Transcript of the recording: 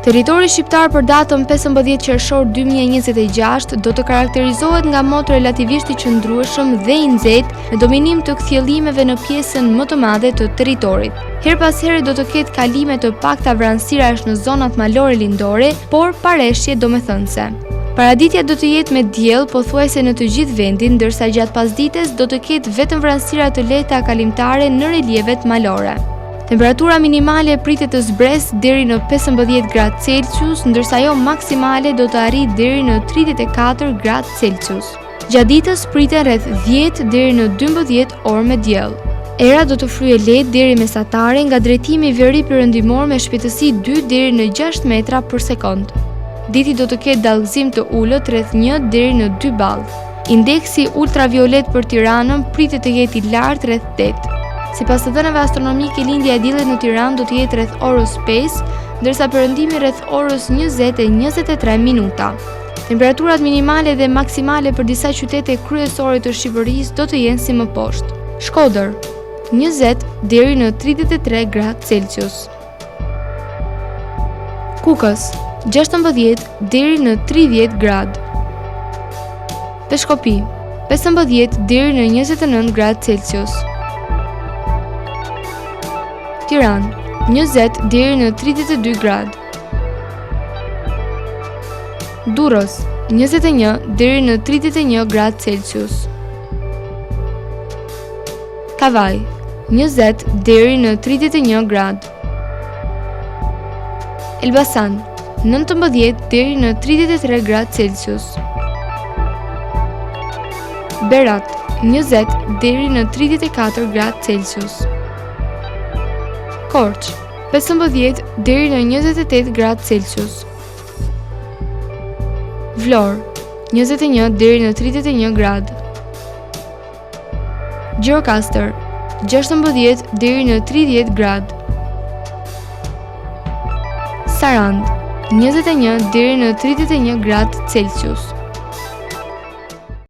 Territori shqiptar për datën 15 qershor 2026 do të karakterizohet nga moto relativisht i qëndrueshëm dhe i nxehtë me dominim të kthjellimeve në pjesën më të madhe të territorit. Her pas here do të ketë kalime të pakta vranësirash në zonat malore lindore, por pareshje domethënëse. Paraditja do të jetë me diell pothuajse në të gjithë vendin, ndërsa gjatë pasdites do të ketë vetëm vranësira të lehta kalimtare në relievet malore. Temperatura minimale pritet të zbresë deri në 15 gradë Celsius, ndërsa ajo maksimale do të arrijë deri në 34 gradë Celsius. Gjatë ditës priten rreth 10 deri në 12 orë me diell. Era do të fryejë lehtë deri mesatare nga drejtimi veri-perëndimor me shpejtësi 2 deri në 6 metra për sekond. Diti do të ketë dallgëzim të ulët rreth 1 deri në 2 ballë. Indeksi ultraviolet për Tiranën pritet të jetë i lartë rreth 8. Sipas të dhënave astronomike, lindja e diellit në Tiranë do të jetë rreth orës 5, ndërsa perëndimi rreth orës 20:23 minuta. Temperaturat minimale dhe maksimale për disa qytete kryesore të Shqipërisë do të jenë si më poshtë. Shkodër, 20 deri në 33 gradë Celsius. Kukës, 16 deri në 30 gradë. Peshkopi, 15 deri në 29 gradë Celsius. Tiranë, 20 deri në 32 gradë. Durrës, 21 deri në 31 gradë Celsius. Kavaj, 20 deri në 31 gradë. Elbasan, 19 deri në 33 gradë Celsius. Berat, 20 deri në 34 gradë Celsius. Korç, 15 deri në 28 gradë Celsius. Vlorë, 21 deri në 31 gradë. Gjirokastër, 16 deri në 30 gradë. Sarandë, 21 deri në 31 gradë Celsius.